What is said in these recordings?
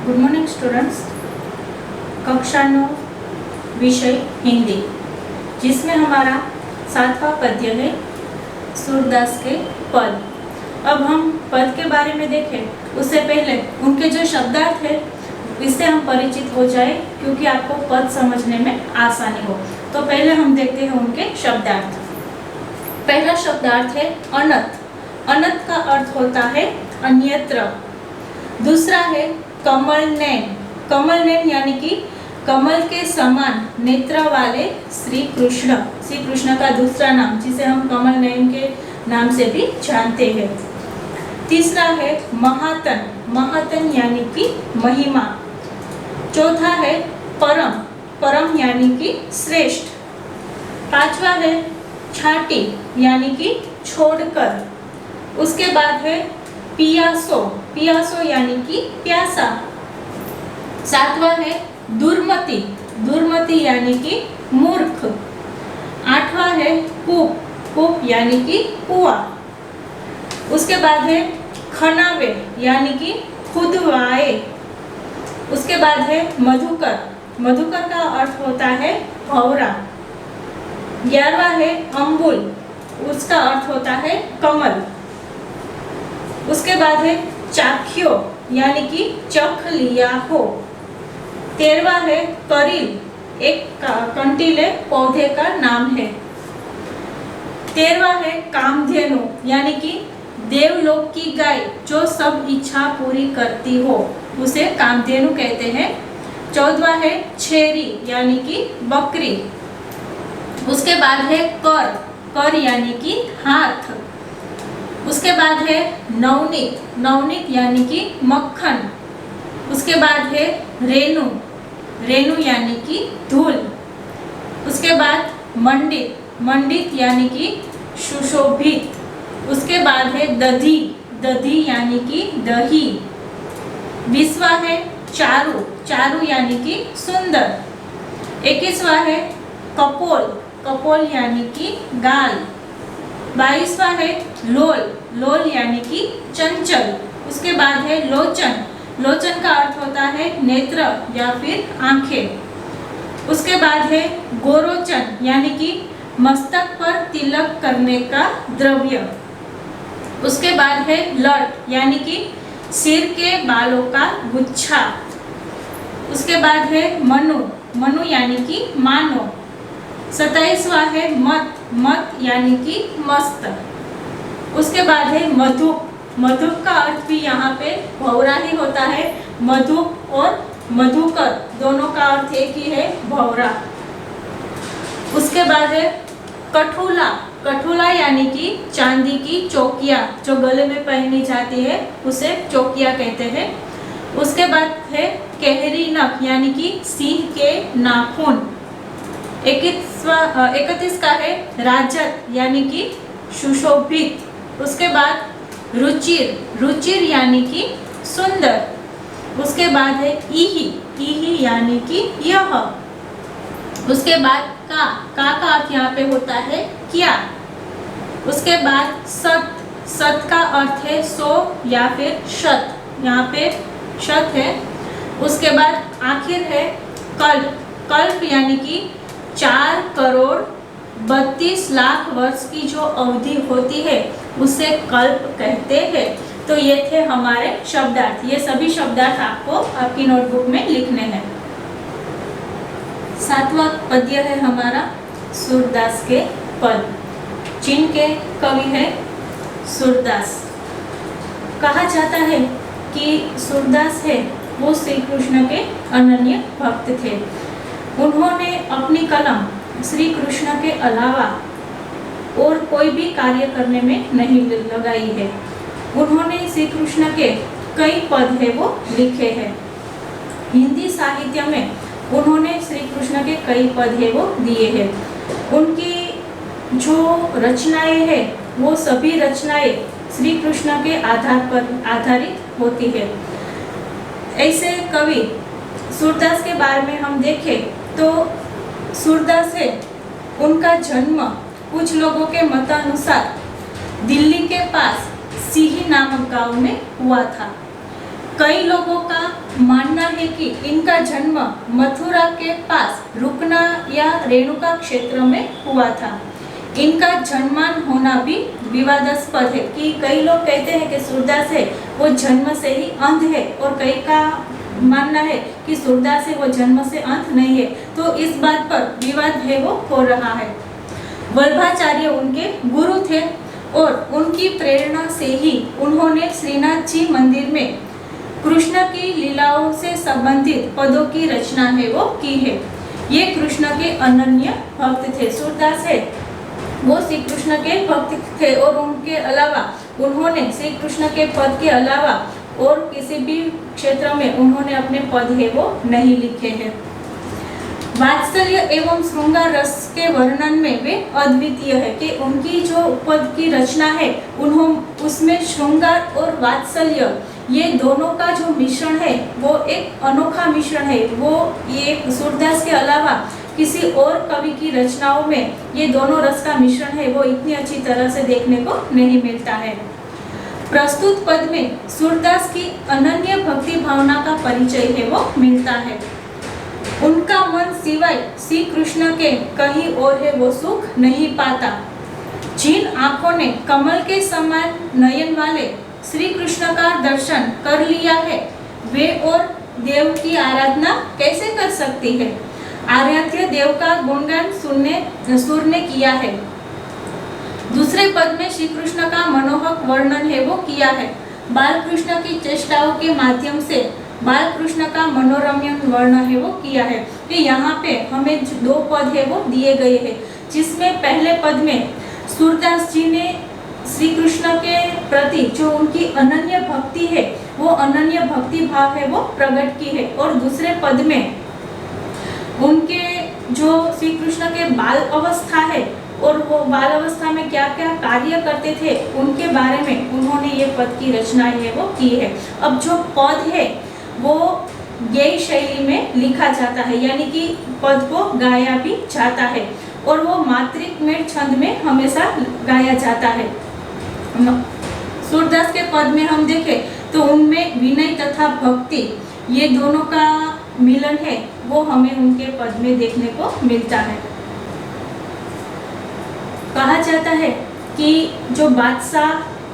Good morning students. कक्षा 9 विषय हिंदी, जिसमें हमारा 7वां पद्य है सूरदास के पद। अब हम पद के बारे में देखें उससे पहले उनके जो शब्दार्थ है इससे हम परिचित हो जाए, क्योंकि आपको पद समझने में आसानी हो। तो पहले हम देखते हैं उनके शब्दार्थ। पहला शब्दार्थ है अनंत। अनंत का अर्थ होता है अन्यत्र। दूसरा है कमल नयन। कमल नयन यानी कि कमल के समान नेत्र वाले श्री कृष्ण। श्री कृष्ण का दूसरा नाम, जिसे हम कमल नयन के नाम से भी जानते हैं। तीसरा है महातन। महातन यानी कि महिमा। चौथा है परम। परम यानी कि श्रेष्ठ। पांचवा है छाटी यानी कि छोड़कर। उसके बाद है पियासो। पियासो यानी कि प्यासा। सातवां है दुर्मति। दुर्मति यानी कि मूर्ख। आठवां है कूप। कूप यानी कि कुआं। उसके बाद है खनावे यानी कि खुदवाए। उसके बाद है मधुकर। मधुकर का अर्थ होता है भौरा। 11वां है अम्बुल। उसका अर्थ होता है कमल। उसके बाद है चाख्यो यानी कि चख लिया हो। 13वां है करील, एक कंटीले पौधे का नाम है। 13वां है कामधेनु यानी कि देवलोक की गाय जो सब इच्छा पूरी करती हो, उसे कामधेनु कहते हैं। 14वां है छेरी यानी कि बकरी। उसके बाद है कर। कर यानी कि हाथ। उसके बाद है नवनीत। नवनीत यानी कि मक्खन। उसके बाद है रेणु। रेणु यानी कि धूल। उसके बाद मंडित। मंडित यानी कि सुशोभित। उसके बाद है दधी। दधी यानी कि दही। 20वां है चारु। चारु यानी कि सुंदर। 21वां है कपोल। कपोल यानी कि गाल। 22वां है लोल। लोल यानी कि चंचल। उसके बाद है लोचन। लोचन का अर्थ होता है नेत्र या फिर आंखें। उसके बाद है गोरोचन यानी कि मस्तक पर तिलक करने का द्रव्य। उसके बाद है लट यानी कि सिर के बालों का गुच्छा। उसके बाद है मनु। मनु यानी कि मानो। 27वां है मत। मत यानी कि मस्त। उसके बाद है मधुप। मधुप का अर्थ भी यहाँ पे भौरा ही होता है। मधुप और मधुकर दोनों का अर्थ एक ही है, भौरा। उसके बाद है कठुला। कठुला यानी कि चांदी की चौकिया जो गले में पहनी जाती है, उसे चौकिया कहते हैं। उसके बाद है केहरी नख यानी कि सिंह के नाखून। 31 का है राजत यानी कि सुशोभित। उसके बाद रुचिर। रुचिर यानी कि सुंदर। उसके बाद है इही। इही यानी कि यह। उसके बाद का अर्थ यहाँ पे होता है क्या। उसके बाद सत। सत का अर्थ है 100 या फिर शत। यहाँ पे शत है। उसके बाद आखिर है कल्प। कल्प यानी कि 4 करोड़ 32 लाख वर्ष की जो अवधि होती है उसे कल्प कहते हैं। तो ये थे हमारे शब्दार्थ। ये सभी शब्दार्थ आपको आपकी नोटबुक में लिखने हैं। 7वां पद्य है हमारा सूरदास के पद, जिनके कवि है सूरदास। कहा जाता है कि सूरदास है वो श्री कृष्ण के अनन्य भक्त थे। उन्होंने अपनी कलम श्री कृष्ण के अलावा और कोई भी कार्य करने में नहीं लगाई है। उन्होंने श्री कृष्ण के कई पद है वो लिखे हैं। हिंदी साहित्य में उन्होंने श्री कृष्ण के कई पद है वो दिए हैं। उनकी जो रचनाएं हैं वो सभी रचनाएं श्री कृष्ण के आधार पर आधारित होती है। ऐसे कवि सूरदास के बारे में हम देखें तो सूरदास है उनका जन्म कुछ लोगों के मतानुसार दिल्ली के पास सिही नामक गांव में हुआ था। कई लोगों का मानना है कि इनका जन्म मथुरा के पास रुकना या रेणुका क्षेत्र में हुआ था। इनका जन्मान होना भी विवादास्पद है कि कई लोग कहते हैं कि सूरदास है वो जन्म से ही अंध है और कई का मानना है कि सूरदास है वो जन्म से अंध नहीं है। तो इस बात पर विवाद है वो हो रहा है। वल्लभाचार्य उनके गुरु थे और उनकी प्रेरणा से ही उन्होंने श्रीनाथ जी मंदिर में कृष्ण की लीलाओं से संबंधित पदों की रचना है वो की है। ये कृष्ण के अनन्य भक्त थे। सूरदास है वो श्री कृष्ण के भक्त थे और उनके अलावा उन्होंने श्री कृष्ण के पद के अलावा और किसी भी क्षेत्र में उन्होंने अपने पद है वो नहीं लिखे हैं। वात्सल्य एवं श्रृंगार रस के वर्णन में वे अद्वितीय है कि उनकी जो पद की रचना है उसमें श्रृंगार और वात्सल्य ये दोनों का जो मिश्रण है वो एक अनोखा मिश्रण है। वो ये सूरदास के अलावा किसी और कवि की रचनाओं में ये दोनों रस का मिश्रण है वो इतनी अच्छी तरह से देखने को नहीं मिलता है। प्रस्तुत पद में सूरदास की अनन्य भक्ति भावना का परिचय है वो मिलता है। उनका मन सिवाय श्री कृष्ण के कहीं और है वो सुख नहीं पाता। जिन आंखों ने कमल के समान नयन वाले श्री कृष्ण का दर्शन कर लिया है वे और देव की आराधना कैसे कर सकती है। आराध्य देव का गुणगान सुर ने किया है। दूसरे पद में श्री कृष्ण का मनोहक वर्णन है वो किया है। बाल कृष्ण की चेष्टाओं के माध्यम से बाल कृष्ण का मनोरम्य वर्णन है वो किया है। कि यहाँ पे हमें दो पद है वो दिए गए हैं जिसमें पहले पद में सूरदास जी ने श्री कृष्ण के प्रति जो उनकी अनन्य भक्ति है वो अनन्य भक्ति भाव है वो प्रकट की है और दूसरे पद में उनके जो श्री कृष्ण के बाल अवस्था है और वो बाल अवस्था में क्या क्या कार्य करते थे उनके बारे में उन्होंने ये पद की रचना है वो की है। अब जो पद है वो गेय शैली में लिखा जाता है यानी कि पद को गाया भी जाता है और वो मात्रिक में छंद में हमेशा गाया जाता है। सूरदास के पद में हम देखें तो उनमें विनय तथा भक्ति ये दोनों का मिलन है वो हमें उनके पद में देखने को मिलता है। कहा जाता है कि जो बादशाह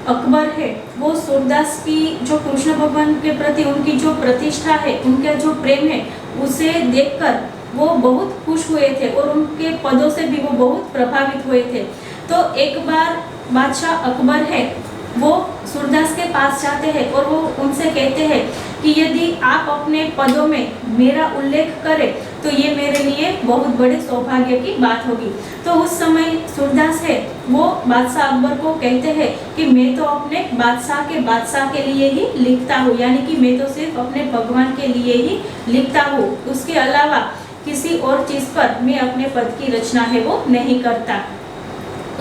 अकबर है वो सूरदास की जो कृष्ण भगवान के प्रति उनकी जो प्रतिष्ठा है उनका जो प्रेम है उसे देखकर वो बहुत खुश हुए थे और उनके पदों से भी वो बहुत प्रभावित हुए थे। तो एक बार बादशाह अकबर है वो सूरदास के पास जाते हैं और वो उनसे कहते हैं कि यदि आप अपने पदों में मेरा उल्लेख करें तो ये मेरे लिए बहुत बड़े सौभाग्य की बात होगी। तो उस समय सूरदास है वो बादशाह अकबर को कहते हैं कि मैं तो अपने बादशाह के लिए ही लिखता हूँ यानी कि मैं तो सिर्फ अपने भगवान के लिए ही लिखता हूँ उसके अलावा किसी और चीज़ पर मैं अपने पद की रचना है वो नहीं करता।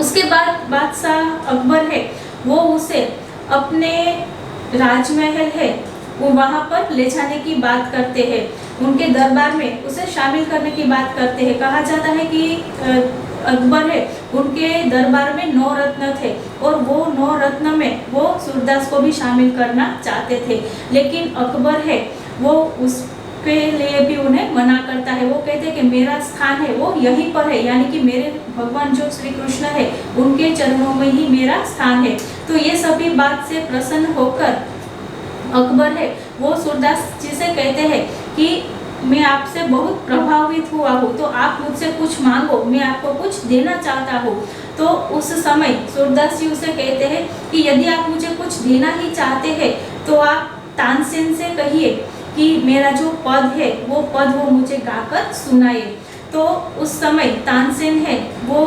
उसके बाद बादशाह अकबर है वो उसे अपने राजमहल है वो वहाँ पर ले जाने की बात करते हैं। उनके दरबार में उसे शामिल करने की बात करते हैं। कहा जाता है कि अकबर है उनके दरबार में 9 रत्न थे और वो 9 रत्न में वो सूरदास को भी शामिल करना चाहते थे लेकिन अकबर है वो उसके लिए भी उन्हें मना करता है। वो कहते हैं कि मेरा स्थान है वो यहीं पर है यानी कि मेरे भगवान जो श्री कृष्ण है उनके चरणों में ही मेरा स्थान है। तो ये सभी बात से प्रसन्न होकर अकबर है वो सूरदास जी से कहते हैं कि मैं आपसे बहुत प्रभावित हुआ हूँ तो आप मुझसे कुछ मांगो मैं आपको कुछ देना चाहता हूँ। तो उस समय सूरदास जी उसे कहते हैं कि यदि आप मुझे कुछ देना ही चाहते हैं तो आप तानसेन से कहिए कि मेरा जो पद है वो पद वो मुझे गाकर सुनाए। तो उस समय तानसेन है वो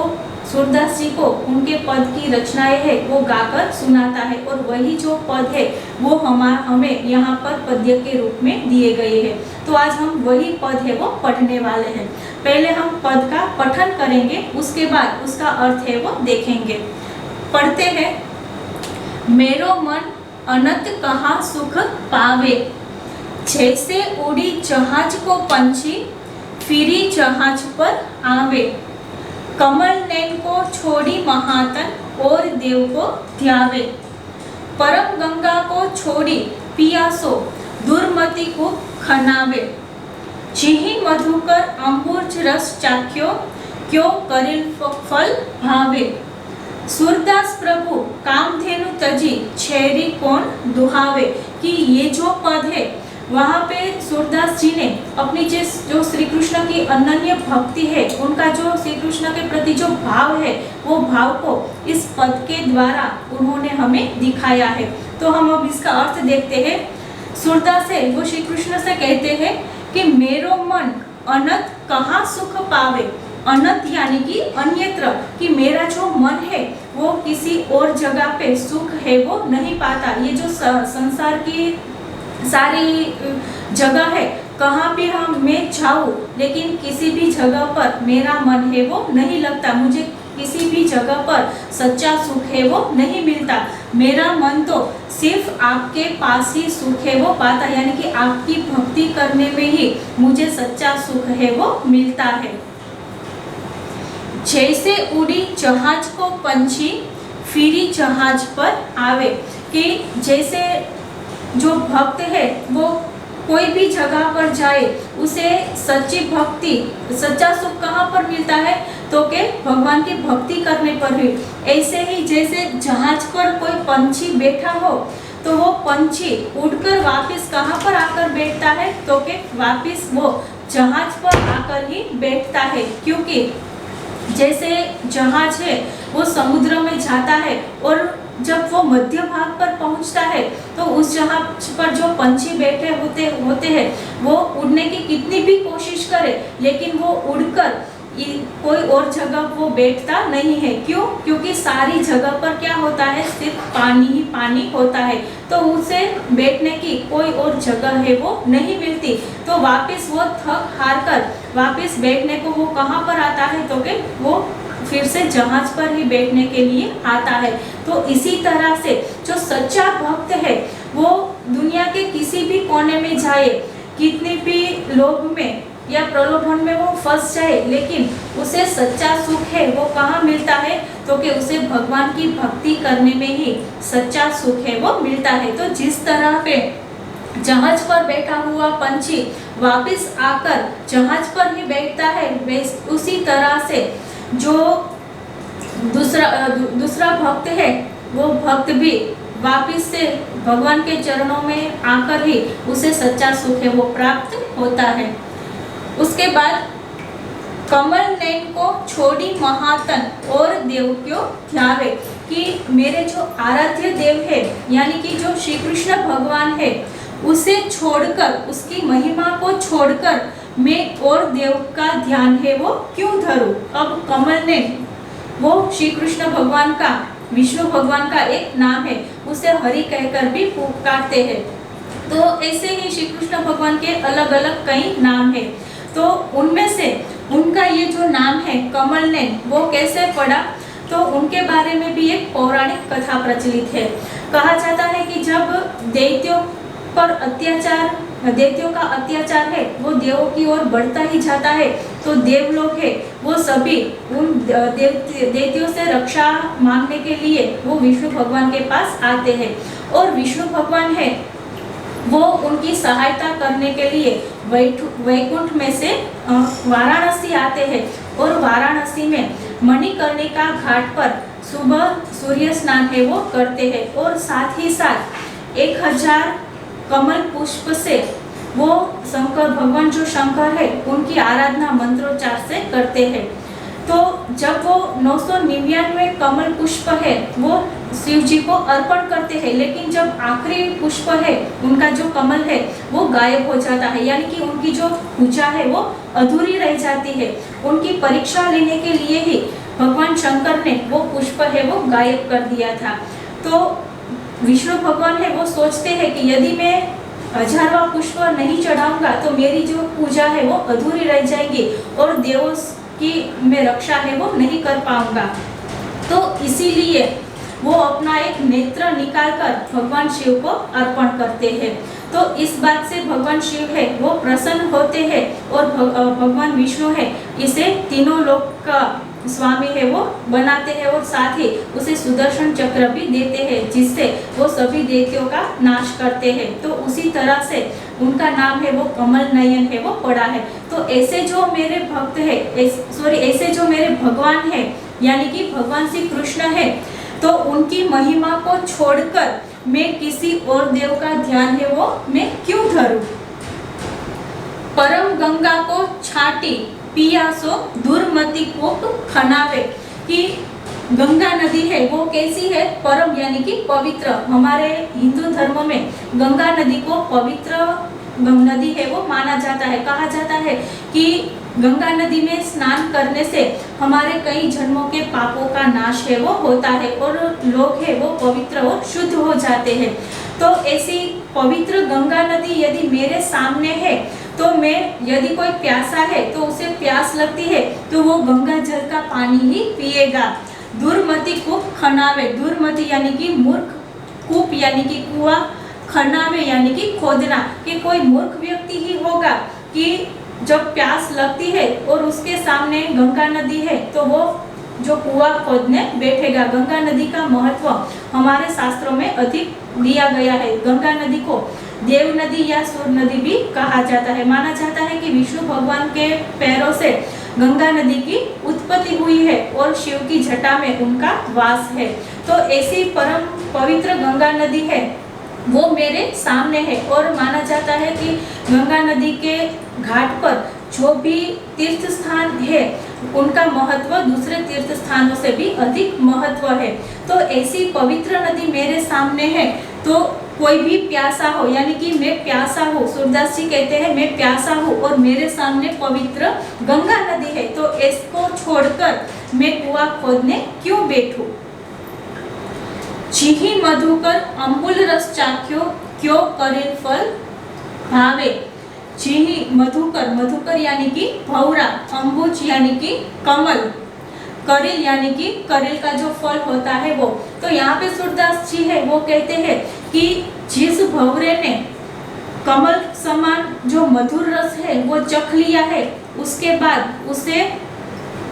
सूरदास जी को उनके पद की रचनाएं है वो गाकर सुनाता है और वही जो पद है वो हमें यहाँ पर पद्य के रूप में दिए गए हैं। तो आज हम वही पद है वो पढ़ने वाले हैं। पहले हम पद का पठन करेंगे उसके बाद उसका अर्थ है वो देखेंगे। पढ़ते हैं। मेरो मन अनंत कहाँ सुख पावे, जैसे उड़ी जहाज को पंछी फिरी जहाज पर आवे। कमल नैन को छोड़ी महातन और देव को ध्यावे। परम गंगा को छोड़ी पियासो दुर्मति को खनावे। जिहि मधुकर अंबुज रस चाख्यो, क्यों करिल फल भावे। सूरदास प्रभु कामधेनु तजी छेरी कौन दुहावे। कि ये जो पद है वहाँ पे सूरदास जी ने अपनी जो श्री कृष्ण की अनन्य भक्ति है, उनका जो श्री कृष्ण के प्रति जो भाव है, वो भाव को इस पद के द्वारा उन्होंने हमें दिखाया है। तो हम अब इसका अर्थ देखते हैं। सूरदास है वो श्री कृष्ण से कहते हैं कि मेरो मन अनंत कहाँ सुख पावे। अनंत यानी कि अन्यत्र, कि मेरा जो मन है वो किसी और जगह पे सुख है वो नहीं पाता। ये जो संसार की सारी जगह है, कहाँ भी मैं जाऊँ लेकिन किसी भी जगह पर मेरा मन है वो नहीं लगता, मुझे किसी भी जगह पर सच्चा सुख है वो नहीं मिलता। मेरा मन तो सिर्फ आपके पास ही सुख है वो पाता, यानी कि आपकी भक्ति करने में ही मुझे सच्चा सुख है वो मिलता है। जैसे उड़ी जहाज को पंछी फिरी जहाज पर आवे। कि जैसे जो भक्त है वो कोई भी जगह पर जाए, उसे सच्ची भक्ति, सच्चा सुख कहाँ पर मिलता है, तो के भगवान की भक्ति करने पर ही। ऐसे ही जैसे जहाज पर कोई पंछी बैठा हो, तो वो पंछी उड़कर वापस कहाँ पर आकर बैठता है, तो के वापस वो जहाज पर आकर ही बैठता है। क्योंकि जैसे जहाज है वो समुद्र में जाता है और जब वो मध्य भाग पर पहुंचता है तो उस जहाज पर जो पंछी बैठे होते हैं वो उड़ने की कितनी भी कोशिश करे, लेकिन वो उड़कर कोई और जगह वो बैठता नहीं है। क्यों? क्योंकि सारी जगह पर क्या होता है, सिर्फ पानी ही पानी होता है, तो उसे बैठने की कोई और जगह है वो नहीं मिलती। तो वापस वो थक हार कर वापस बैठने को वो कहाँ पर आता है, तो कि वो फिर से जहाज पर ही बैठने के लिए आता है। तो इसी तरह से जो सच्चा भक्त है वो दुनिया के किसी भी कोने में जाए, कितने भी लोभ में या प्रलोभन में वो फंस जाए, लेकिन उसे सच्चा सुख है वो कहाँ मिलता है, तो कि उसे भगवान की भक्ति करने में ही सच्चा सुख है वो मिलता है। तो जिस तरह पे जहाज पर बैठा हुआ पंछी वापस आकर जहाज पर ही बैठता है, उसी तरह से जो दूसरा भक्त है वो भक्त भी वापस से भगवान के चरणों में आकर ही उसे सच्चा सुख है वो प्राप्त होता है। उसके बाद कमल नयन को छोड़ी महातन और देव क्यों ध्यावे। कि मेरे जो आराध्य देव है यानी कि जो श्री कृष्ण भगवान है, उसे छोड़कर, उसकी महिमा को छोड़कर मैं और देव का ध्यान है वो क्यों धरूं। अब कमल नयन वो श्री कृष्ण भगवान का, विष्णु भगवान का एक नाम है, उसे हरि कहकर भी पुकारते हैं। तो ऐसे ही श्री कृष्ण भगवान के अलग अलग कई नाम है। तो उनमें से उनका ये जो नाम है कमल नयन वो कैसे पड़ा, तो उनके बारे में भी एक पौराणिक कथा प्रचलित है। कहा जाता है कि जब दैत्यों पर अत्याचार, दैत्यों का अत्याचार है वो देवों की ओर बढ़ता ही जाता है, तो देव लोग है वो सभी उन दैत्यों से रक्षा मांगने के लिए वो विष्णु भगवान के पास आते हैं। और विष्णु भगवान है वो उनकी सहायता करने के लिए वैकुंठ में से वाराणसी आते हैं, और वाराणसी में मणिकर्णिका घाट पर सुबह सूर्य स्नान है वो करते हैं, और साथ ही साथ 1000 कमल पुष्प से वो शंकर भगवान जो शंकर है उनकी आराधना मंत्रोच्चार से करते हैं। तो जब वो 999 कमल पुष्प है वो शिव जी को अर्पण करते हैं, लेकिन जब आखिरी पुष्प है उनका जो कमल है वो गायब हो जाता है, यानी कि उनकी जो पूजा है वो अधूरी रह जाती है। उनकी परीक्षा लेने के लिए ही भगवान शंकर ने वो पुष्प है वो गायब कर दिया था। तो विष्णु भगवान है वो सोचते हैं कि यदि मैं 1000वां पुष्प नहीं चढ़ाऊंगा तो मेरी जो पूजा है वो अधूरी रह जाएगी और देवों की मैं रक्षा है वो नहीं कर पाऊंगा। तो इसीलिए वो अपना एक नेत्र निकालकर भगवान शिव को अर्पण करते हैं। तो इस बात से भगवान शिव है वो प्रसन्न होते हैं और भगवान विष्णु है इसे तीनों लोक का स्वामी है वो बनाते हैं और साथ ही उसे सुदर्शन चक्र भी देते हैं जिससे वो सभी दैत्यों का नाश करते हैं। तो उसी तरह से उनका नाम है वो कमल नयन है वो पड़ा है। तो ऐसे जो मेरे भक्त है, ऐसे जो मेरे भगवान है यानी कि भगवान श्री कृष्ण है, तो उनकी महिमा को छोड़कर मैं किसी और देव का ध्यान है वो मैं क्यों धरूं। परम गंगा को छाटी पियासो दुर्मति को खनावे, कि गंगा नदी है वो कैसी है, परम यानी कि पवित्र। हमारे हिंदू धर्म में गंगा नदी को पवित्र नदी है वो माना जाता है। कहा जाता है कि गंगा नदी में स्नान करने से हमारे कई जन्मों के पापों का नाश है वो होता है और लोग है वो पवित्र और शुद्ध हो जाते हैं। तो ऐसी पवित्र गंगा नदी यदि मेरे सामने है तो मैं, यदि कोई प्यासा है तो उसे प्यास लगती है तो वो गंगा जल का पानी ही पिएगा। दुर्मति कूप खनावे, दुर्मति यानी कि मूर्ख, कूप यानी कि कुआं, खनावे यानी कि खोदना, कि कोई मूर्ख व्यक्ति ही होगा कि जब प्यास लगती है और उसके सामने गंगा नदी है तो वो जो कुआं खोदने बैठेगा। गंगा नदी का महत्व हमारे शास्त्रों में अधिक दिया गया है। गंगा नदी को देव नदी या सूर नदी भी कहा जाता है। माना जाता है कि विष्णु भगवान के पैरों से गंगा नदी की उत्पत्ति हुई है और शिव की जटा में उनका वास है। तो ऐसी परम पवित्र गंगा नदी है वो मेरे सामने है और माना जाता है कि गंगा नदी के घाट पर जो भी तीर्थ स्थान है उनका महत्व दूसरे तीर्थ स्थानों से भी अधिक महत्व है। तो ऐसी पवित्र नदी मेरे सामने है तो कोई भी प्यासा हो, यानी कि मैं प्यासा हूँ, सूरदास जी कहते हैं मैं प्यासा हूँ और मेरे सामने पवित्र गंगा नदी है, तो इसको छोड़कर मैं कुआं खोदने क्यों बैठूं। चीही मधुकर अम्बुल रस चाख्यो, क्यों करेल फल भावे। चीही मधुकर, मधुकर यानी कि भौरा, अम्बुज यानी कि कमल, करेल यानी कि करेल का जो फल होता है वो। तो यहाँ पे सूरदास जी है वो कहते हैं कि जिस भौरे ने कमल समान जो मधुर रस है वो चख लिया है, उसके बाद उसे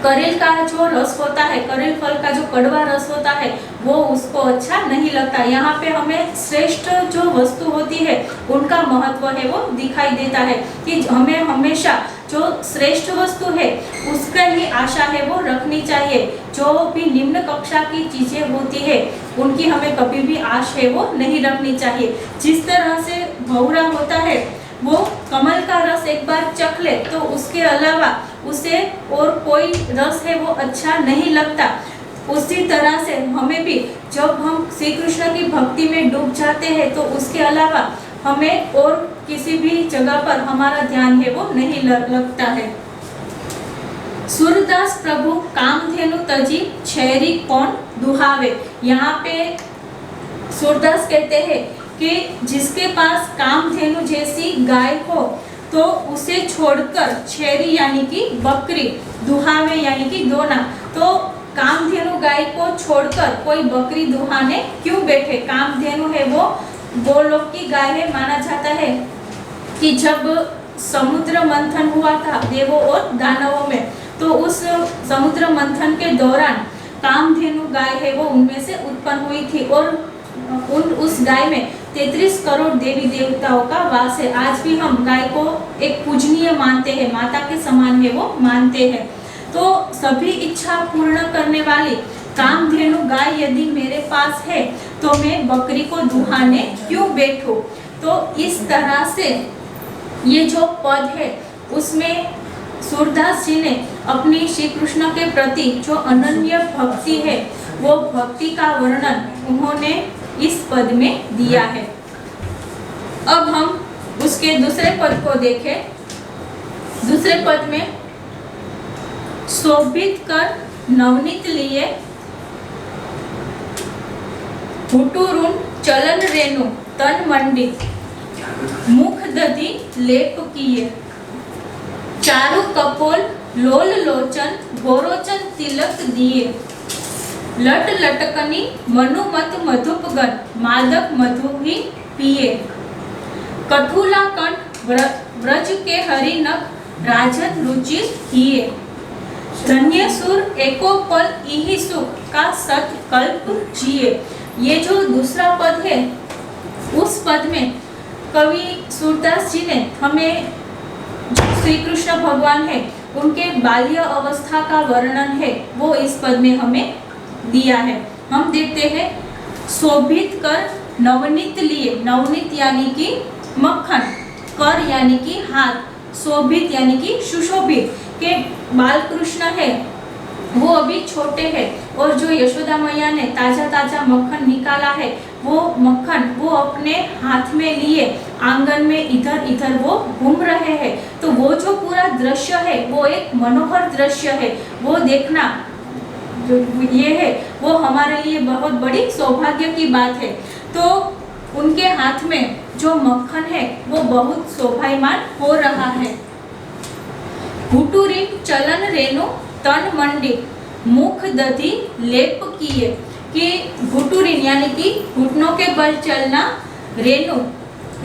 करेल का जो रस होता है, करेल फल का जो कड़वा रस होता है वो उसको अच्छा नहीं लगता। यहाँ पे हमें श्रेष्ठ जो वस्तु होती है उनका महत्व है वो दिखाई देता है कि हमें हमेशा जो श्रेष्ठ वस्तु है उसका ही आशा है वो रखनी चाहिए। जो भी निम्न कक्षा की चीजें होती है उनकी हमें कभी भी आश है वो नहीं रखनी चाहिए। जिस तरह से भौरा होता है वो कमल का रस एक बार चख ले तो उसके अलावा उसे और कोई रस है वो अच्छा नहीं लगता, उसी तरह से हमें भी जब हम श्री कृष्ण की भक्ति में डूब जाते हैं तो उसके अलावा हमें और किसी भी जगह पर हमारा ध्यान है वो नहीं लगता है। सूरदास प्रभु कामधेनु तजी छैरी कौन दुहावे। यहाँ पे सूरदास कहते हैं कि जिसके पास कामधेनु जैसी गाय हो तो उसे छोड़कर छैरी यानी कि बकरी, दुहावे यानी कि दोना, तो कामधेनु गाय को छोड़कर कोई बकरी दुहाने क्यों बैठे। कामधेनु है वो गोलोक की गाय है। माना जाता है कि जब समुद्र मंथन हुआ था देवों और दानवों में तो उस समुद्र मंथन के दौरान कामधेनु गाय है वो उनमें से उत्पन्न हुई थी और उस गाय में 33 करोड़ देवी देवताओं का वास है। आज भी हम गाय को एक पूजनीय मानते हैं, माता के समान है वो मानते हैं। तो सभी इच्छा पूर्ण करने वाली कामधेनु गाय यदि मेरे पास है तो मैं बकरी को दुहाने क्यों बैठूं। तो इस तरह से ये जो पद है उसमें सूरदास जी ने अपनी श्री कृष्ण के प्रति जो अनन्य भक्ति है वो भक्ति का वर्णन उन्होंने इस पद में दिया है। अब हम उसके दूसरे पद को देखें। दूसरे पद में शोभित कर नवनीत लिए हुटुरुन चलन रेणु तन मंडित मुख दधी लेप किए चारु कपोल लोल लोचन घोरोचन तिलक दिए लट लटकनी मनुमत मधुपगन मादक मधु ही पिए कठुला कंठ ब्रज के हरिनक राजन रुचि हिए धन्य सुर एको पल इहि सुख का सत कल्प जिए। ये जो दूसरा पद है, उस पद में कवि सूरदास जी ने हमें जो श्री कृष्ण भगवान है उनके बाल्य अवस्था का वर्णन है वो इस पद में हमें दिया है। हम देखते हैं, शोभित कर नवनीत लिए, नवनीत यानी कि मक्खन, कर यानी कि हाथ, शोभित यानी कि सुशोभित, के बाल कृष्ण है वो अभी छोटे हैं और जो यशोदा मैया ने ताजा ताजा मक्खन निकाला है वो मक्खन वो अपने हाथ में लिए आंगन में इधर इधर वो घूम रहे हैं। तो वो जो पूरा दृश्य है वो एक मनोहर दृश्य है, वो देखना जो ये है वो हमारे लिए बहुत बड़ी सौभाग्य की बात है। तो उनके हाथ में जो मक्खन है वो बहुत शोभायमान हो रहा है। घुटुरी चलन रेणु तन मंडित मुख दधी लेप किए, कि घुटुरीन यानी कि घुटनों के बल चलना, रेणु,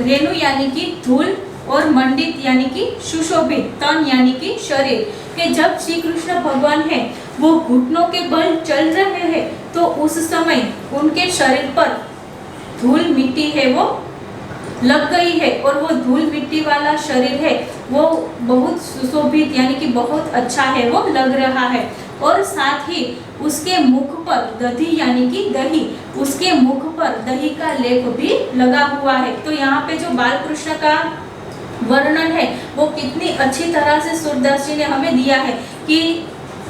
रेणु यानी कि धूल, और मंडित यानी कि सुशोभित, तन यानी कि शरीर, कि जब श्री कृष्ण भगवान है वो घुटनों के बल चल रहे हैं तो उस समय उनके शरीर पर धूल मिट्टी है वो लग गई है और वो धूल मिट्टी वाला शरीर है वो बहुत सुशोभित यानी कि बहुत अच्छा है वो लग रहा है। और साथ ही उसके मुख पर दधी यानी कि दही, उसके मुख पर दही का लेप भी लगा हुआ है। तो यहाँ पे जो बाल कृष्ण का वर्णन है वो कितनी अच्छी तरह से सूरदास जी ने हमें दिया है कि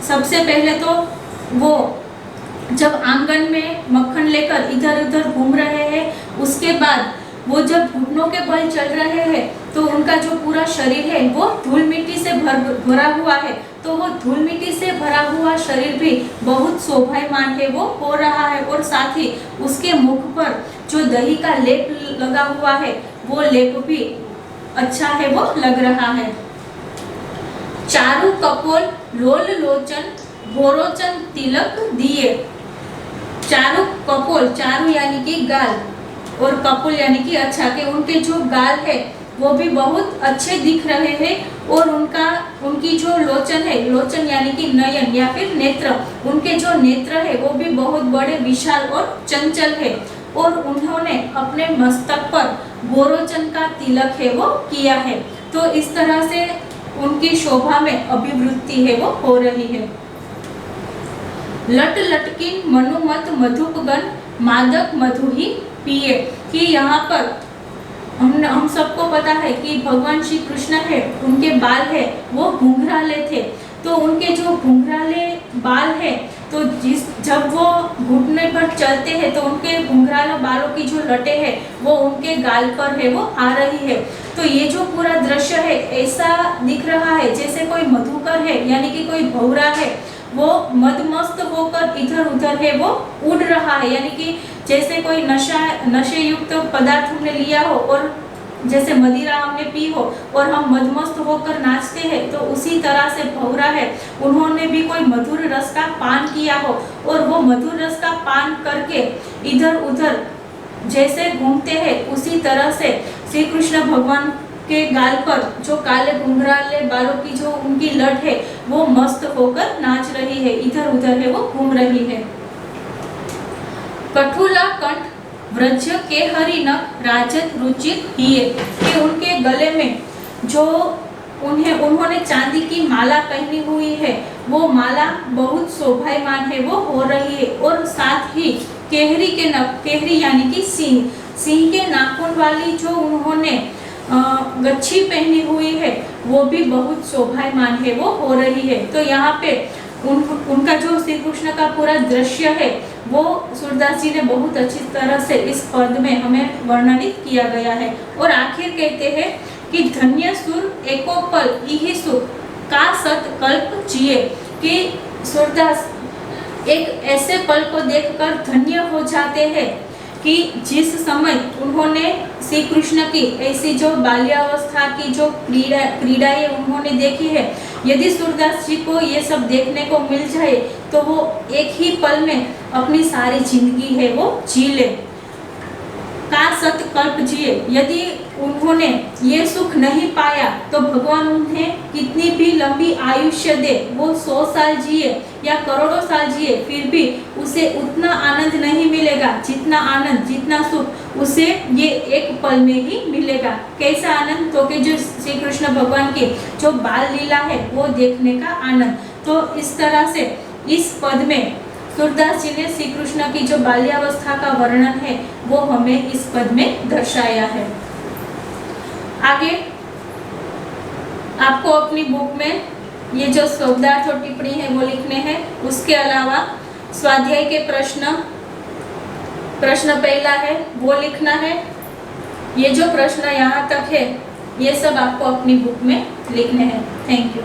सबसे पहले तो वो जब आंगन में मक्खन लेकर इधर उधर घूम रहे हैं, उसके बाद वो जब घुटनों के बल चल रहे हैं तो उनका जो पूरा शरीर है वो धूल मिट्टी से भरा हुआ है। तो वो धूल मिट्टी से भरा हुआ शरीर भी बहुत शोभायमान है वो हो रहा है, और साथ ही उसके मुख पर जो दही का लेप लगा हुआ है वो लेप भी अच्छा है वो लग रहा है। चारु कपोल लोल लोचन भोरोचन तिलक दिए। चारु कपोल, चारु यानी कि गाल और कपोल यानी कि अच्छा, के उनके जो गाल है वो भी बहुत अच्छे दिख रहे हैं और उनकी जो लोचन है, लोचन यानी कि नयन या फिर नेत्र, उनके जो नेत्र है वो भी बहुत बड़े विशाल और चंचल है। और उन्होंने अपने मस्तक पर भोरोचन का तिलक है वो किया है। तो इस तरह से उनकी शोभा में अभिवृद्धि है वो हो रही है। लट लटकिन मनुमत मधुपगन मादक मधु ही पिए, कि यहाँ पर हम सबको पता है कि भगवान श्री कृष्ण है उनके बाल है वो घुंघराले थे। तो उनके जो घुंघराले बाल है तो जब वो घुटने पर चलते हैं तो उनके घुंघराले बालों की जो लटे है वो उनके गाल पर है वो आ रही है। तो ये जो पूरा दृश्य है ऐसा दिख रहा है जैसे कोई मधुकर है यानी कि कोई भौरा है वो मदमस्त होकर इधर उधर है वो उड़ रहा है, यानी कि जैसे कोई नशे युक्त पदार्थ हमने लिया हो और जैसे मदिरा हमने पी हो और हम मदमस्त होकर नाचते हैं, तो उसी तरह से भौरा है उन्होंने भी कोई मधुर रस का पान किया हो और वो मधुर रस का पान करके इधर उधर जैसे घूमते हैं उसी तरह से श्री कृष्ण भगवान के गाल पर जो काले घुंघराले बालों की जो उनकी लट है वो मस्त होकर नाच रही है, इधर उधर है वो घूम रही है। कठुला कंठ व्रज के हरिनक राजत रुचित हिये, कि उनके गले में जो उन्होंने चांदी की माला पहनी हुई है वो माला बहुत शोभायमान है वो हो रही है। और साथ ही केहरी के नख, केहरी यानी कि सिंह, सिंह के नाखून वाली जो उन्होंने गच्छी पहनी हुई है वो भी बहुत शोभायमान है वो हो रही है। तो यहाँ पे उनका जो श्री कृष्ण का पूरा दृश्य है वो सूरदास जी ने बहुत अच्छी तरह से इस पद में हमें वर्णित किया गया है। और आखिर कहते हैं कि धन्य सुर एको पल इहि सुख का सत कल्प जिए, कि सूरदास एक ऐसे पल को देखकर धन्य हो जाते हैं कि जिस समय उन्होंने श्री कृष्ण की ऐसी जो बाल्यावस्था की जो क्रीड़ाएं उन्होंने देखी है, यदि सूरदास जी को ये सब देखने को मिल जाए तो वो एक ही पल में अपनी सारी जिंदगी है वो जी ले, का सत कल्प जिए। यदि उन्होंने ये सुख नहीं पाया तो भगवान उन्हें कितनी भी लंबी आयुष्य दे, वो 100 साल जिए या करोड़ों साल जिए, फिर भी उसे उतना आनंद नहीं मिलेगा जितना आनंद, जितना सुख उसे ये एक पल में ही मिलेगा। कैसा आनंद? तो कि जो श्री कृष्ण भगवान की जो बाल लीला है वो देखने का आनंद। तो इस तरह से इस पद में सूरदास जी ने श्री कृष्ण की जो बाल्यावस्था का वर्णन है वो हमें इस पद में दर्शाया है। आगे आपको अपनी बुक में ये जो शब्दार्थ और टिप्पणी है वो लिखने हैं। उसके अलावा स्वाध्याय के प्रश्न पहला है वो लिखना है। ये जो प्रश्न यहाँ तक है ये सब आपको अपनी बुक में लिखने हैं। Thank you.